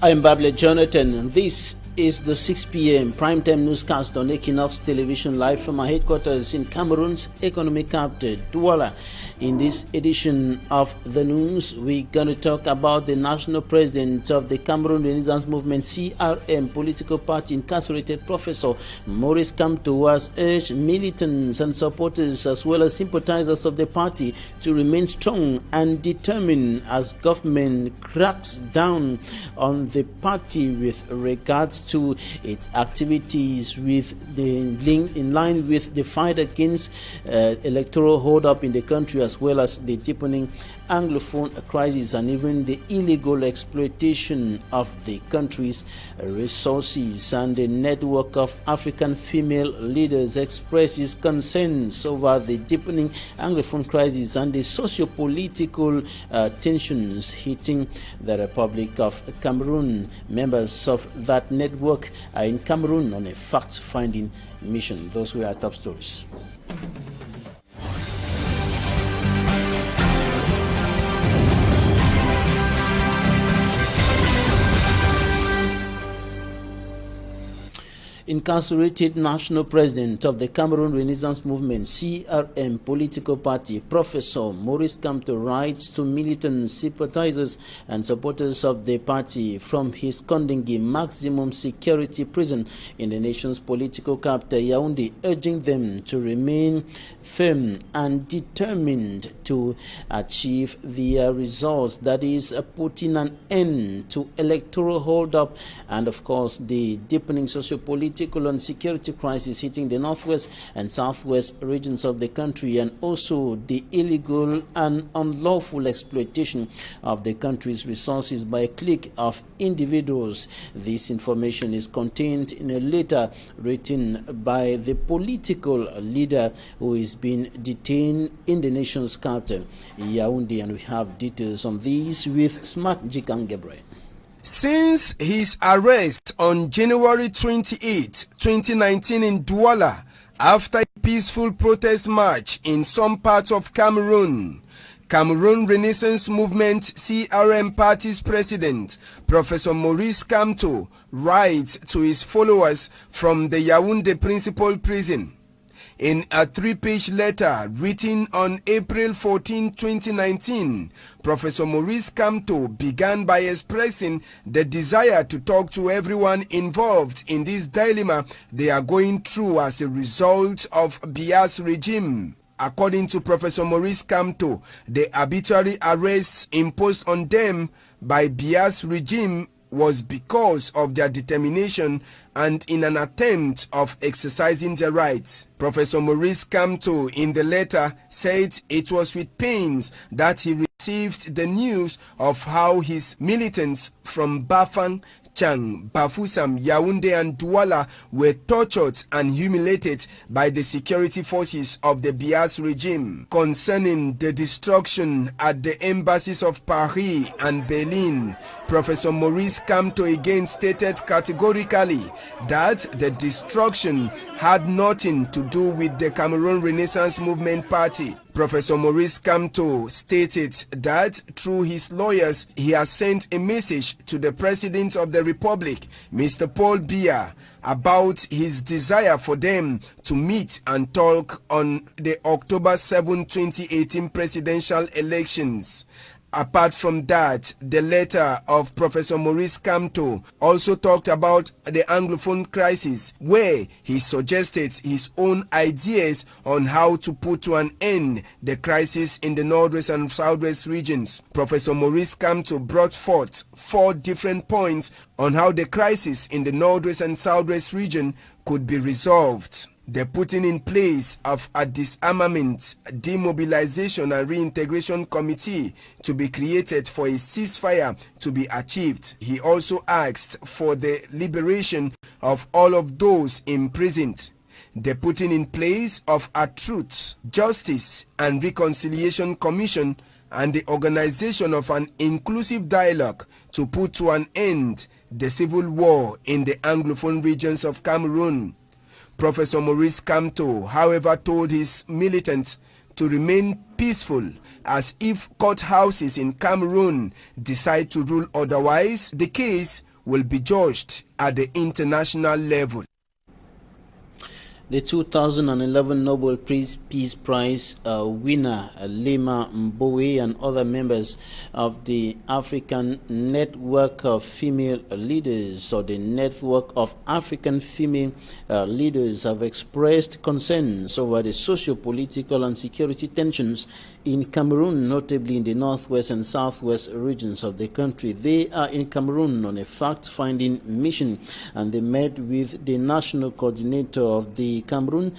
I'm Bable Jonathan, and this is the 6 p.m. primetime newscast on Equinox Television, live from our headquarters in Cameroon's economic capital, Douala. In this edition of the news, we're going to talk about the national president of the Cameroon Renaissance Movement, CRM, political party, incarcerated Professor Maurice Kamto, who has urged militants and supporters as well as sympathizers of the party to remain strong and determined as government cracks down on the party with regards to its activities in line with the fight against electoral hold-up in the country, as well as the deepening Anglophone crisis and even the illegal exploitation of the country's resources. And the network of African female leaders expresses concerns over the deepening Anglophone crisis and the socio-political tensions hitting the Republic of Cameroon. Members of that network are in Cameroon on a fact-finding mission. Those were our top stories. Incarcerated national president of the Cameroon Renaissance Movement, CRM political party, Professor Maurice Kamto, writes to militant sympathizers and supporters of the party from his Kondingi maximum security prison in the nation's political capital, Yaoundé, urging them to remain firm and determined to achieve their results, that is, putting an end to electoral hold-up and, of course, the deepening socio-political and security crisis hitting the northwest and southwest regions of the country, and also the illegal and unlawful exploitation of the country's resources by a clique of individuals. This information is contained in a letter written by the political leader who is being detained in the nation's capital, Yaoundé, and we have details on this with Smart Jikangebre. Since his arrest on January 28, 2019 in Douala, after a peaceful protest march in some parts of Cameroon, Cameroon Renaissance Movement CRM party's president, Professor Maurice Kamto, writes to his followers from the Yaoundé principal prison. In a 3-page letter written on April 14, 2019, Professor Maurice Kamto began by expressing the desire to talk to everyone involved in this dilemma they are going through as a result of Biya's regime. According to Professor Maurice Kamto, the arbitrary arrests imposed on them by Biya's regime was because of their determination and in an attempt of exercising their rights. Professor Maurice Kamto in the letter said it was with pains that he received the news of how his militants from Bafang, Chang, Bafoussam, Yaoundé and Douala were tortured and humiliated by the security forces of the Biya's regime. Concerning the destruction at the embassies of Paris and Berlin, Professor Maurice Kamto again stated categorically that the destruction had nothing to do with the Cameroon Renaissance Movement Party. Professor Maurice Kamto stated that through his lawyers he has sent a message to the President of the Republic, Mr. Paul Biya, about his desire for them to meet and talk on the October 7, 2018 presidential elections. Apart from that, the letter of Professor Maurice Kamto also talked about the Anglophone crisis, where he suggested his own ideas on how to put to an end the crisis in the northwest and southwest regions. Professor Maurice Kamto brought forth 4 different points on how the crisis in the northwest and southwest region could be resolved. The putting in place of a disarmament, demobilization and reintegration committee to be created for a ceasefire to be achieved. He also asked for the liberation of all of those imprisoned. The putting in place of a Truth, Justice and Reconciliation Commission and the organization of an inclusive dialogue to put to an end the civil war in the Anglophone regions of Cameroon. Professor Maurice Kamto, however, told his militants to remain peaceful, as if courthouses in Cameroon decide to rule otherwise, the case will be judged at the international level. The 2011 Nobel Peace Prize winner Lema Mbowe and other members of the African Network of Female Leaders, or the Network of African Female Leaders, have expressed concerns over the socio-political and security tensions in Cameroon, notably in the northwest and southwest regions of the country. They are in Cameroon on a fact-finding mission, and they met with the national coordinator of the Cameroon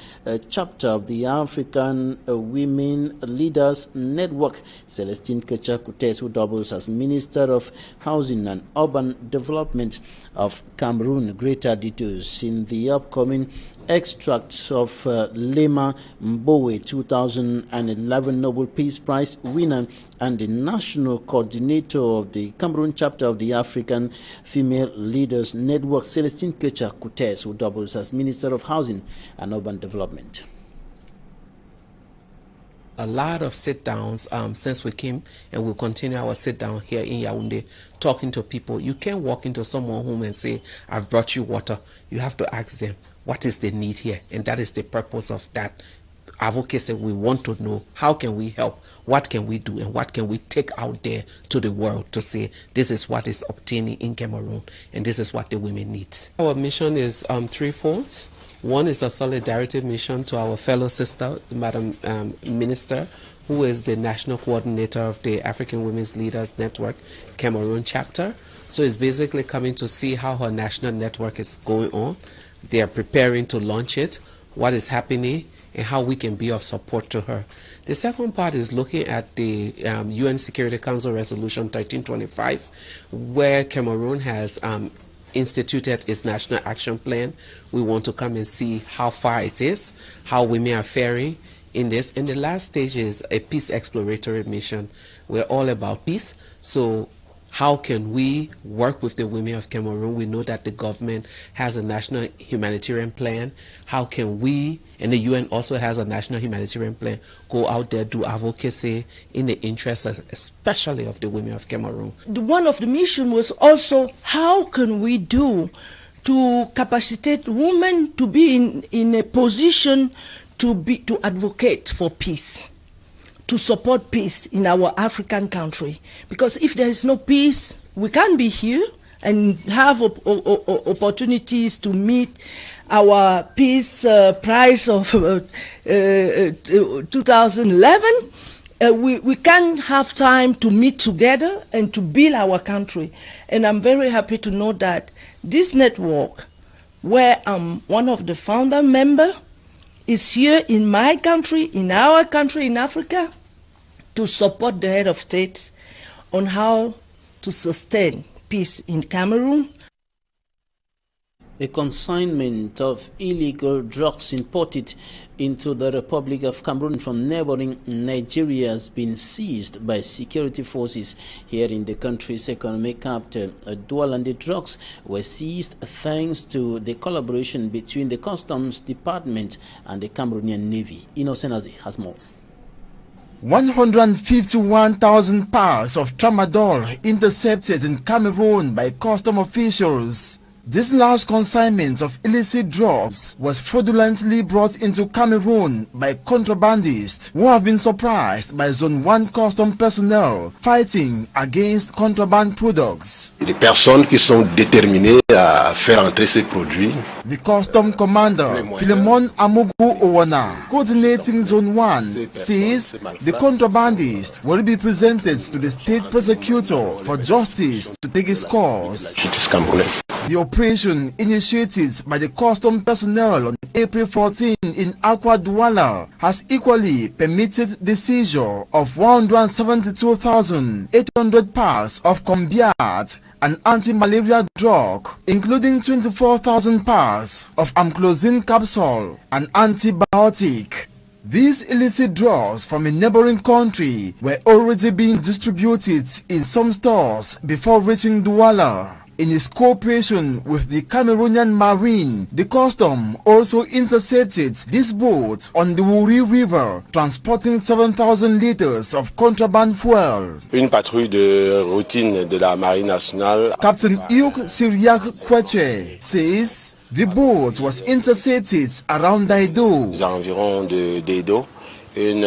chapter of the African Women Leaders Network, Celestine Kecha-Kutes, who doubles as Minister of Housing and Urban Development of Cameroon. Greater details in the upcoming extracts of Lema Mbowe, 2011 Nobel Peace Prize winner and the national coordinator of the Cameroon chapter of the African Female Leaders Network, Celestine Kecha-Kutes, who doubles as Minister of Housing and Urban Development. A lot of sit-downs since we came, and we'll continue our sit-down here in Yaoundé, talking to people. You can't walk into someone's home and say, I've brought you water. You have to ask them, what is the need here? And that is the purpose of that advocacy. We want to know, how can we help? What can we do? And what can we take out there to the world to say, this is what is obtaining in Cameroon, and this is what the women need. Our mission is threefold. One is a solidarity mission to our fellow sister, Madam Minister, who is the national coordinator of the African Women's Leaders Network Cameroon chapter. So it's basically coming to see how her national network is going on. They are preparing to launch it, what is happening, and how we can be of support to her. The second part is looking at the UN Security Council Resolution 1325, where Cameroon has instituted its national action plan. We want to come and see how far it is, how women are faring in this. And the last stage is a peace exploratory mission. We're all about peace. So how can we work with the women of Cameroon? We know that the government has a national humanitarian plan. How can we, and the UN also has a national humanitarian plan, go out there, do advocacy in the interest especially of the women of Cameroon? One of the mission was also, how can we do to capacitate women to be in a position to advocate for peace, to support peace in our African country. Because if there is no peace, we can't be here and have opportunities to meet our peace prize of 2011. We can't have time to meet together and to build our country. And I'm very happy to know that this network, where I'm one of the founder members, is here in my country, in our country, in Africa, to support the head of state on how to sustain peace in Cameroon. A consignment of illegal drugs imported into the Republic of Cameroon from neighboring Nigeria has been seized by security forces here in the country's economic capital, Douala, and the drugs were seized thanks to the collaboration between the Customs Department and the Cameroonian Navy. Innocent Azi has more. 151,000 packs of tramadol intercepted in Cameroon by custom officials. This large consignment of illicit drugs was fraudulently brought into Cameroon by contrabandists who have been surprised by Zone 1 custom personnel fighting against contraband products. Des personnes qui sont déterminées à faire entrer ces produits. The custom commander, Philemon Amogu Owana, coordinating Zone 1, says the contrabandists will be presented to the state prosecutor for justice to take its course. The operation, initiated by the custom personnel on April 14 in Akwa Douala, has equally permitted the seizure of 172,800 packs of Combiat, an anti-malaria drug, including 24,000 packs of amclozine capsule, an antibiotic. These illicit drugs from a neighboring country were already being distributed in some stores before reaching Douala. In its cooperation with the Cameroonian Marine, the custom also intercepted this boat on the Wuri River, transporting 7,000 liters of contraband fuel. Une patrouille de routine de la Marine nationale. Captain Hugh Syriac Kweche says the boat was intercepted around Daido. Environ de Daido. Une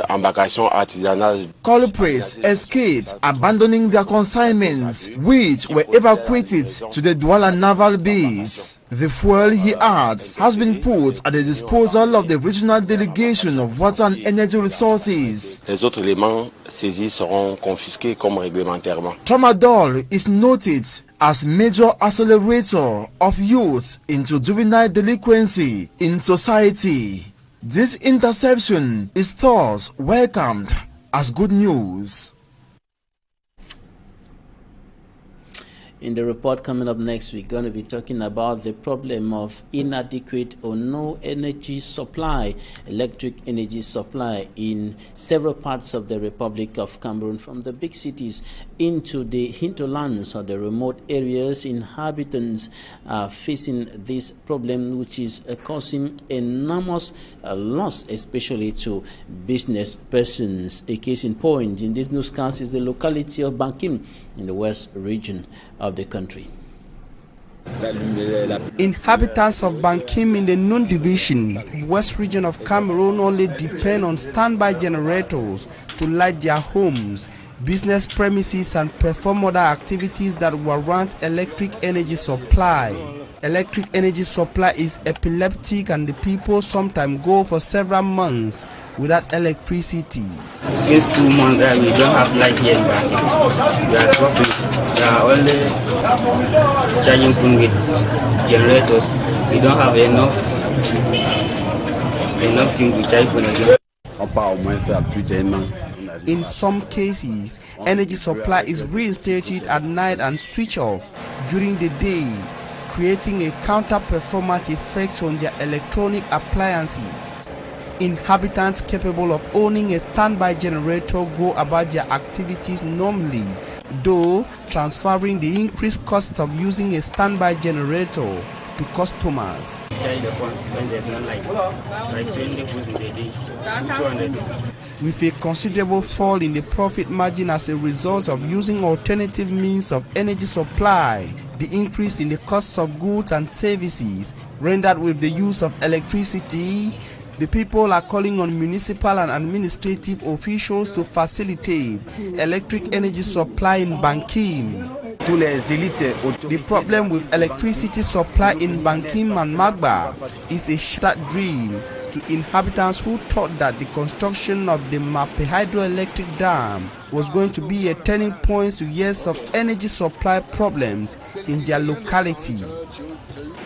embarcation artisanale. Culprits escaped, abandoning their consignments, which were evacuated to the Douala naval base. The fuel, he adds, has been put at the disposal of the regional delegation of water and energy resources. Les autres éléments saisis seront confisqués comme réglementairement. Tramadol is noted as major accelerator of youth into juvenile delinquency in society. This interception is thus welcomed as good news. In the report coming up next, we're going to be talking about the problem of inadequate or no energy supply, electric energy supply in several parts of the Republic of Cameroon, from the big cities into the hinterlands or the remote areas. Inhabitants are facing this problem, which is causing enormous loss, especially to business persons. A case in point in this newscast is the locality of Bankim in the west region of the country. Inhabitants of Bankim in the Nun division, west region of Cameroon, only depend on standby generators to light their homes, business premises and perform other activities that warrant electric energy supply. Electric energy supply is epileptic and the people sometimes go for several months without electricity. Since 2 months that we don't have light here in Bankim. We are suffering. We are only charging phone with generators. We don't have enough things to charge for again. In some cases, energy supply is reinstated at night and switched off during the day, creating a counter-performance effect on their electronic appliances. Inhabitants capable of owning a standby generator go about their activities normally, though transferring the increased costs of using a standby generator to customers. Charge the phone when there's no light, like 20 food in the day, 200. With a considerable fall in the profit margin as a result of using alternative means of energy supply, the increase in the costs of goods and services rendered with the use of electricity, the people are calling on municipal and administrative officials to facilitate electric energy supply in Bankim. The problem with electricity supply in Bankim and Magba is a shattered dream to inhabitants who thought that the construction of the Mape hydroelectric dam was going to be a turning point to years of energy supply problems in their locality.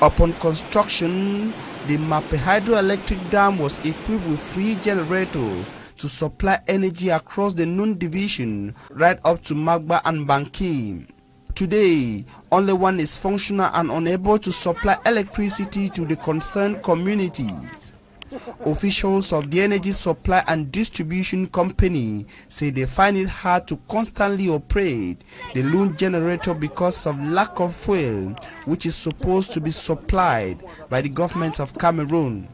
Upon construction, the Mape hydroelectric dam was equipped with 3 generators to supply energy across the Nun division right up to Magba and Bankim. Today, only one is functional and unable to supply electricity to the concerned communities. Officials of the Energy Supply and Distribution Company say they find it hard to constantly operate the loon generator because of lack of fuel, which is supposed to be supplied by the government of Cameroon.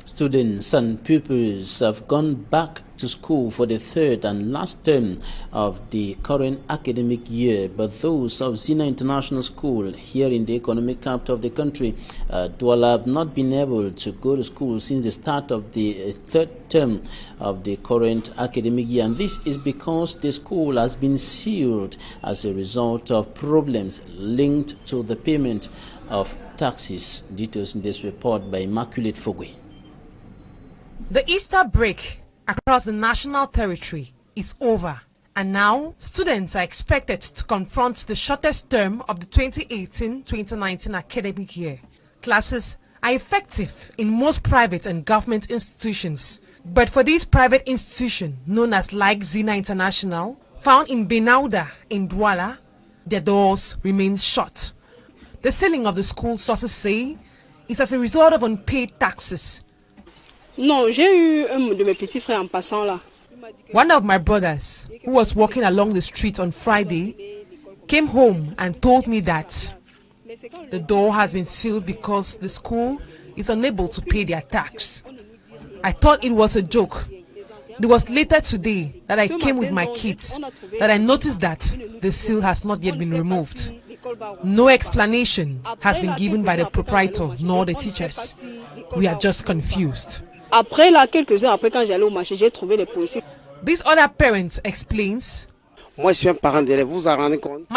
Students and pupils have gone back to school for the third and last term of the current academic year, but those of Zina International School here in the economic capital of the country, Douala, have not been able to go to school since the start of the third term of the current academic year, and this is because the school has been sealed as a result of problems linked to the payment of taxes. Details in this report by Immaculate Fogwe. The Easter break across the national territory is over, and now students are expected to confront the shortest term of the 2018-2019 academic year. Classes are effective in most private and government institutions, but for these private institutions known as like Zina International, found in Benauda in Douala, their doors remain shut. The sealing of the school, sources say, is as a result of unpaid taxes. Non, j'ai eu un de mes petits frères en passant là. One of my brothers, who was walking along the street on Friday, came home and told me that the door has been sealed because the school is unable to pay their tax. I thought it was a joke. It was later today that I came with my kids that I noticed that the seal has not yet been removed. No explanation has been given by the proprietor nor the teachers. We are just confused. This other parent explains, my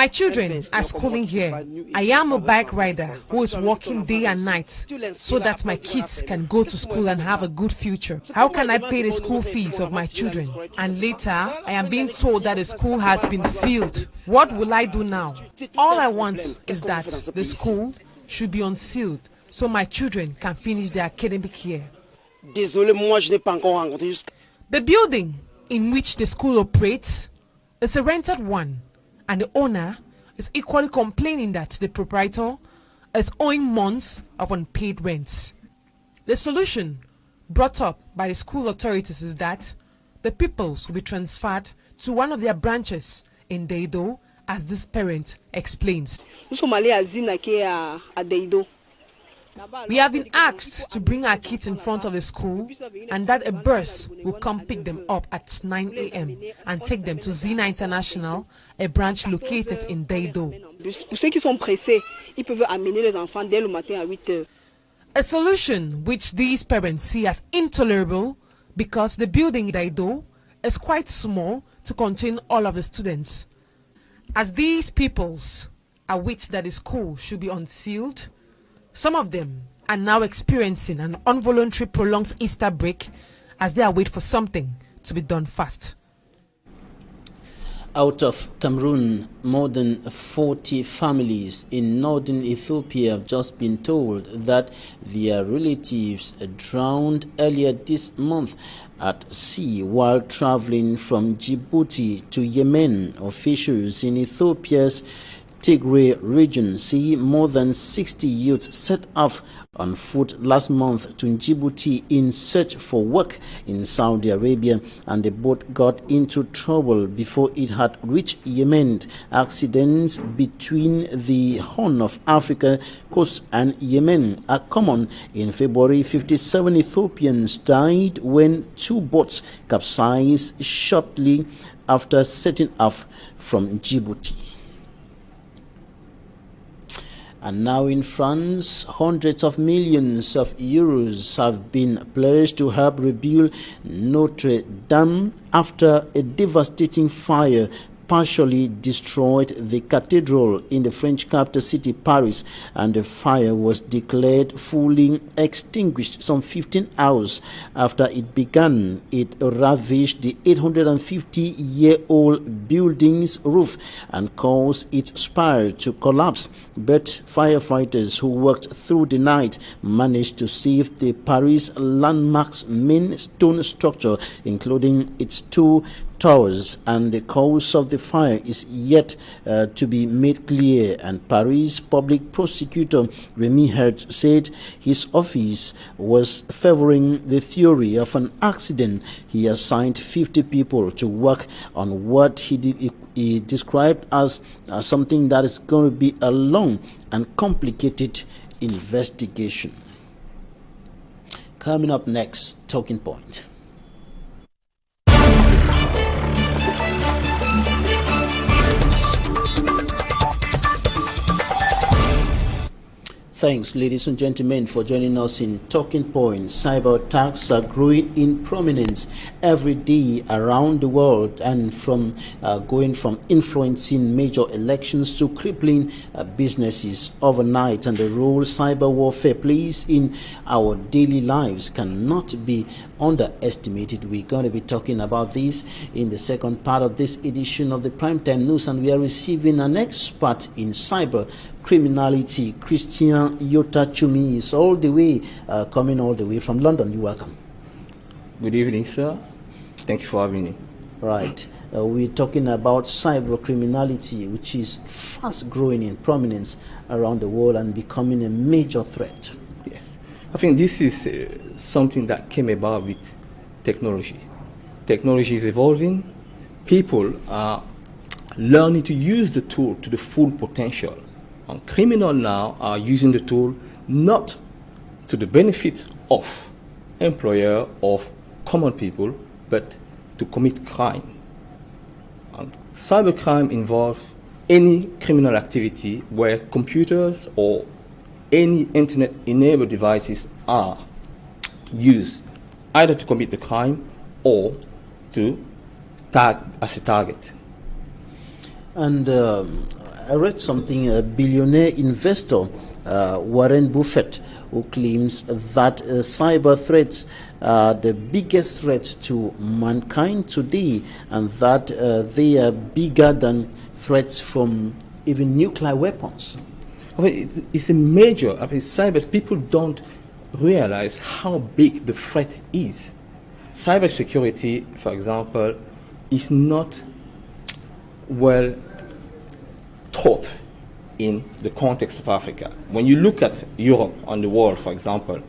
children are schooling here. I am a bike rider who is working day and night so that my kids can go to school and have a good future. How can I pay the school fees of my children? And later, I am being told that the school has been sealed. What will I do now? All I want is that the school should be unsealed so my children can finish their academic year. The building in which the school operates is a rented one, and the owner is equally complaining that the proprietor is owing months of unpaid rents. The solution brought up by the school authorities is that the pupils will be transferred to one of their branches in Deido, as this parent explains. We have been asked to bring our kids in front of the school and that a bus will come pick them up at 9 a.m. and take them to Zina International, a branch located in Deido. A solution which these parents see as intolerable because the building in Deido is quite small to contain all of the students. As these peoples await that the school should be unsealed, some of them are now experiencing an involuntary prolonged Easter break as they await for something to be done fast. Out of Cameroon, more than 40 families in northern Ethiopia have just been told that their relatives drowned earlier this month at sea while traveling from Djibouti to Yemen. Officials in Ethiopia's Tigray region see more than 60 youths set off on foot last month to Djibouti in search for work in Saudi Arabia, and the boat got into trouble before it had reached Yemen. Accidents between the Horn of Africa coast and Yemen are common. In February, 57 Ethiopians died when two boats capsized shortly after setting off from Djibouti. And now in France, hundreds of millions of euros have been pledged to help rebuild Notre Dame after a devastating fire partially destroyed the cathedral in the French capital city, Paris, and the fire was declared fully extinguished some 15 hours after it began. It ravaged the 850-year-old building's roof and caused its spire to collapse, but firefighters who worked through the night managed to save the Paris landmark's main stone structure, including its two towers, and the cause of the fire is yet to be made clear. And Paris public prosecutor Remy Hertz said his office was favoring the theory of an accident. He assigned 50 people to work on what he described as something that is going to be a long and complicated investigation. Coming up next, Talking Point. Thanks, ladies and gentlemen, for joining us in Talking Point. Cyber attacks are growing in prominence every day around the world, and going from influencing major elections to crippling businesses overnight. And the role cyber warfare plays in our daily lives cannot be underestimated. We're going to be talking about this in the second part of this edition of the Primetime News, and we are receiving an expert in cyber criminality. Christian Yotachumi is coming all the way from London. You're welcome. Good evening, sir. Thank you for having me. Right. We're talking about cyber criminality, which is fast growing in prominence around the world and becoming a major threat. Yes. I think this is something that came about with technology. Technology is evolving. People are learning to use the tool to the full potential. And criminals now are using the tool not to the benefit of employer, of common people, but to commit crime. And cybercrime involves any criminal activity where computers or any internet-enabled devices are used either to commit the crime or to tag as a target. And I read something, a billionaire investor, Warren Buffett, who claims that cyber threats are the biggest threat to mankind today, and that they are bigger than threats from even nuclear weapons. It's a major, cyber, people don't realize how big the threat is. Cybersecurity, for example, is not well taught in the context of Africa. When you look at Europe and the world, for example,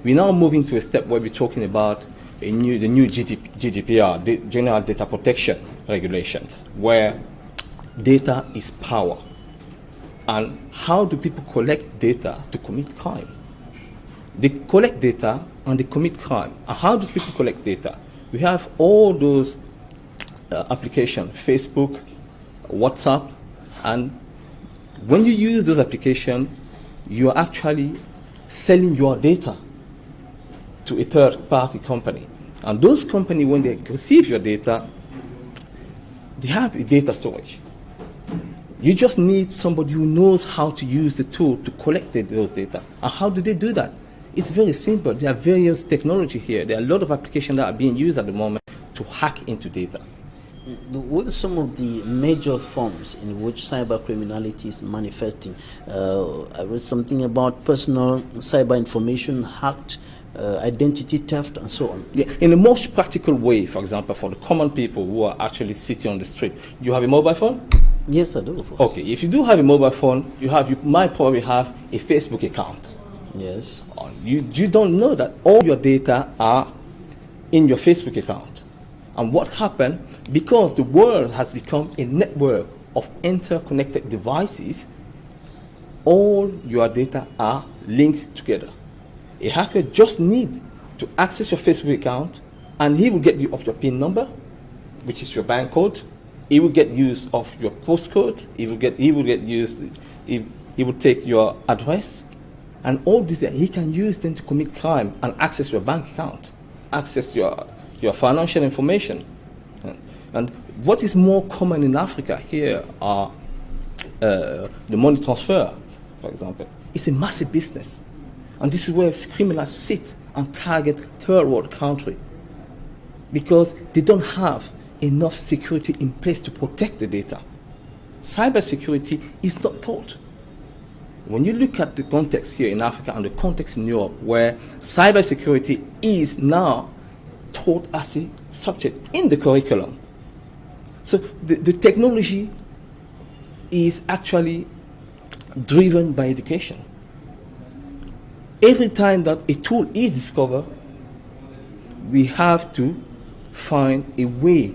we're now moving to a step where we're talking about the new GDPR, the General Data Protection Regulations, where data is power. And how do people collect data to commit crime? They collect data and they commit crime. And how do people collect data? We have all those applications, Facebook, WhatsApp, and when you use those applications, you are actually selling your data to a third-party company. And those companies, when they receive your data, they have a data storage. You just need somebody who knows how to use the tool to collect those data. And how do they do that? It's very simple. There are various technology here. There are a lot of applications that are being used at the moment to hack into data. What are some of the major forms in which cyber criminality is manifesting? I read something about personal cyber information hacked, identity theft, and so on. Yeah, in the most practical way, for example, for the common people who are actually sitting on the street, you have a mobile phone? Yes, I do, of course. Okay, if you do have a mobile phone, you might probably have a Facebook account. Yes. You don't know that all your data are in your Facebook account. And what happened, because the world has become a network of interconnected devices, all your data are linked together. A hacker just needs to access your Facebook account, and he will get you of your PIN number, which is your bank code. He will get use of your postcode. He will take your address, and all this he can use them to commit crime and access your bank account, access your financial information. And what is more common in Africa here are the money transfer, for example. It's a massive business. And this is where criminals sit and target third world country, because they don't have enough security in place to protect the data. Cybersecurity is not taught. When you look at the context here in Africa and the context in Europe, where cybersecurity is now taught as a subject in the curriculum. So the technology is actually driven by education. Every time that a tool is discovered, we have to find a way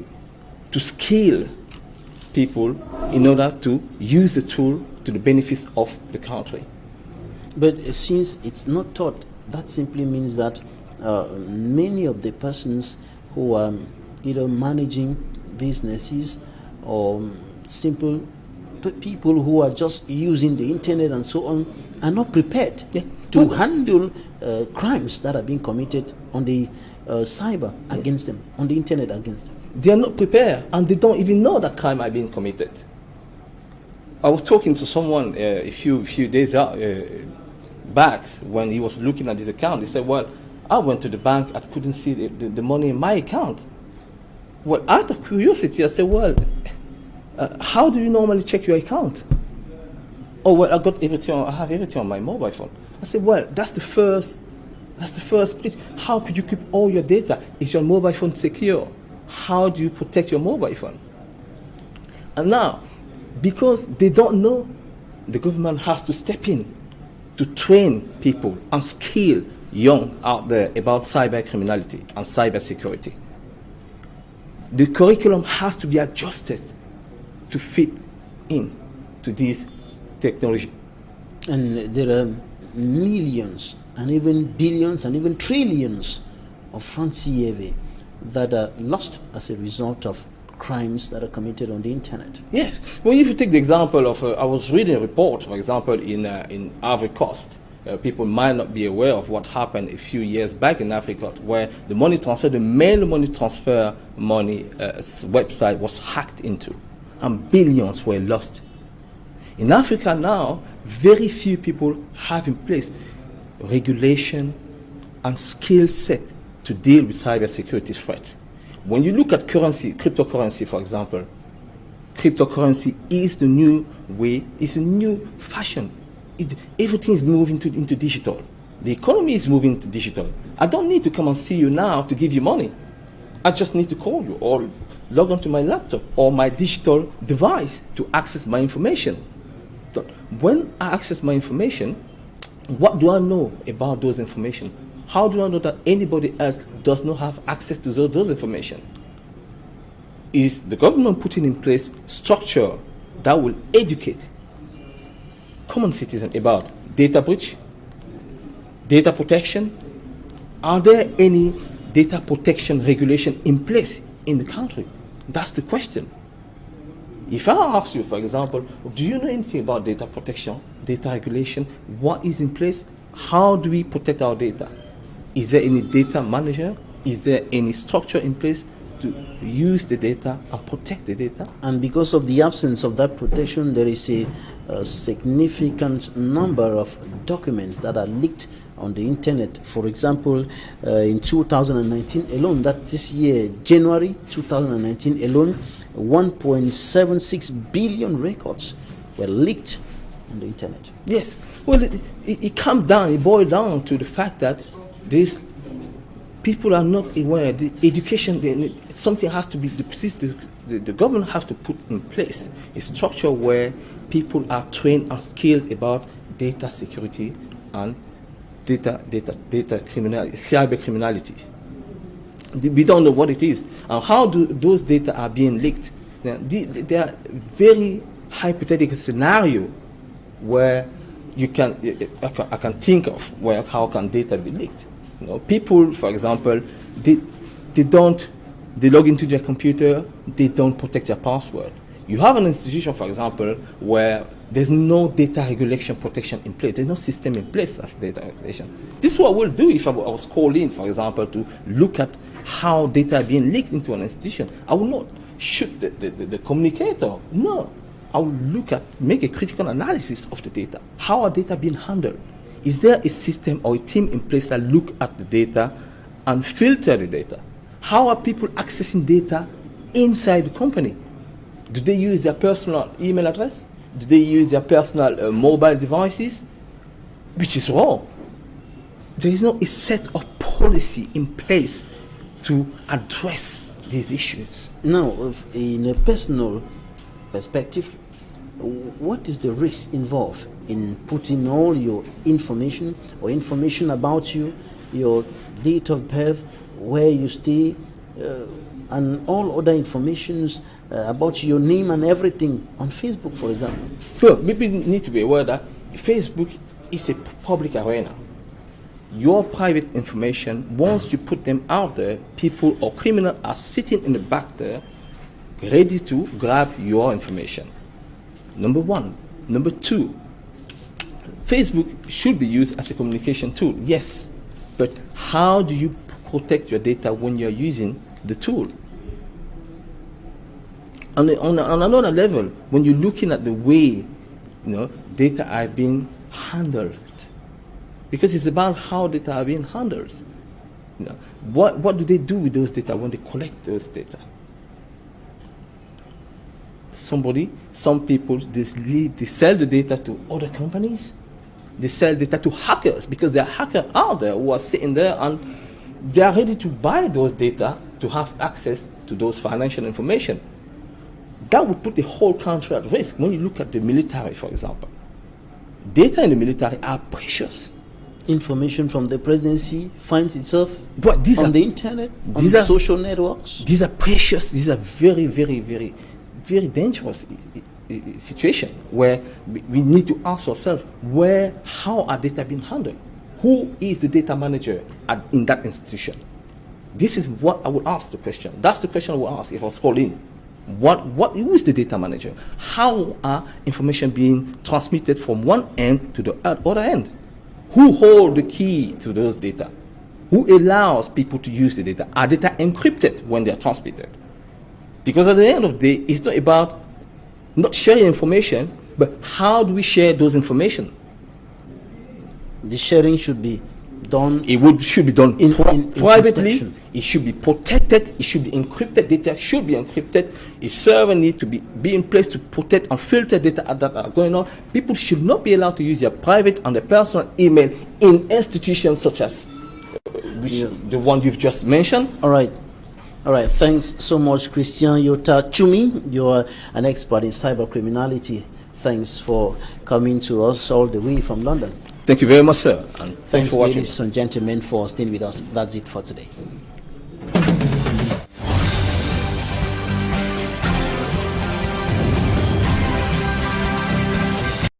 to scale people in order to use the tool to the benefit of the country. But since it's not taught, that simply means that many of the persons who are either managing businesses or simple people who are just using the internet and so on are not prepared to handle crimes that are being committed on the cyber against them, on the internet against them. They are not prepared, and they don't even know that crime are being committed. I was talking to someone a few days back when he was looking at his account. He said, well, I went to the bank, I couldn't see the money in my account. Well, out of curiosity, I said, well, how do you normally check your account? Oh, well, I have everything on my mobile phone. I said, well, that's the first place. How could you keep all your data? Is your mobile phone secure? How do you protect your mobile phone? And now, because they don't know, the government has to step in to train people and skill young out there about cyber criminality and cyber security. The curriculum has to be adjusted to fit in to this technology. And there are millions and even billions and even trillions of francs CFA that are lost as a result of crimes that are committed on the internet. Yes. Well, if you take the example of, I was reading a report, for example, in Ivory Coast. People might not be aware of what happened a few years back in Africa, where the money transfer, the main money transfer website was hacked into, and billions were lost. In Africa now, very few people have in place regulation and skill set to deal with cybersecurity threats. When you look at currency, cryptocurrency, for example, cryptocurrency is the new way, it's a new fashion. Everything is moving into digital. The economy is moving to digital. I don't need to come and see you now to give you money. I just need to call you or log onto my laptop or my digital device to access my information. When I access my information, what do I know about those information? How do I know that anybody else does not have access to those information? Is the government putting in place structure that will educate common citizens about data breach, data protection? Are there any data protection regulation in place in the country? That's the question. If I ask you, for example, do you know anything about data protection, data regulation? What is in place? How do we protect our data? Is there any data manager? Is there any structure in place to use the data and protect the data? And because of the absence of that protection, there is a significant number of documents that are leaked on the internet. For example, in 2019 alone, that this year, January 2019 alone, 1.76 billion records were leaked on the internet. Yes. Well, it comes down, it boils down to the fact that these people are not aware. The education, something has to be, the government has to put in place a structure where people are trained and skilled about data security and data criminality, cyber criminality. We don't know what it is and how those data are being leaked. Now, there are very hypothetical scenario where I can think of where how can data be leaked. You know, people, for example, they log into their computer, they don't protect their password. You have an institution, for example, where there's no data regulation protection in place. There's no system in place as data regulation. This is what we'll do if I was called in, for example, to look at how data are being leaked into an institution. I will not shoot the communicator. No. I will make a critical analysis of the data. How are data being handled? Is there a system or a team in place that look at the data and filter the data? How are people accessing data inside the company? Do they use their personal email address? Do they use their personal mobile devices? Which is wrong. There is not a set of policy in place to address these issues. Now, in a personal perspective, what is the risk involved in putting all your information or information about you, your date of birth, where you stay, and all other informations about your name and everything on Facebook, for example? Well, people need to be aware that Facebook is a public arena. Your private information, once you put them out there, people or criminals are sitting in the back there ready to grab your information. Number one. Number two, Facebook should be used as a communication tool, yes, but how do you protect your data when you're using the tool? On another level, when you're looking at the way data are being handled, because it's about how data are being handled. What do they do with those data when they collect those data? Some people, they sell the data to other companies. They sell data to hackers because there are hackers out there who are sitting there and they are ready to buy those data to have access to those financial information. That would put the whole country at risk. When you look at the military, for example, data in the military are precious. Information from the presidency finds itself on the internet, on social networks. These are precious. These are very, very, very, very dangerous situation where we need to ask ourselves how are data being handled? Who is the data manager in that institution? This is what I would ask the question. That's the question I would ask if I was called in. Who is the data manager? How are information being transmitted from one end to the other end? Who holds the key to those data? Who allows people to use the data? Are data encrypted when they are transmitted? Because at the end of the day, it's not about not sharing information, but how do we share those information? The sharing should be done. Should be done in privately. Protection. It should be protected. It should be encrypted. Data should be encrypted. A server needs to be in place to protect and filter data that are going on. People should not be allowed to use their private and their personal email in institutions such as the one you've just mentioned. All right. Thanks so much, Christian Yota Chumi. You're an expert in cyber criminality. Thanks for coming to us all the way from London. Thank you very much, sir. And thanks for watching. Ladies and gentlemen, for staying with us. That's it for today.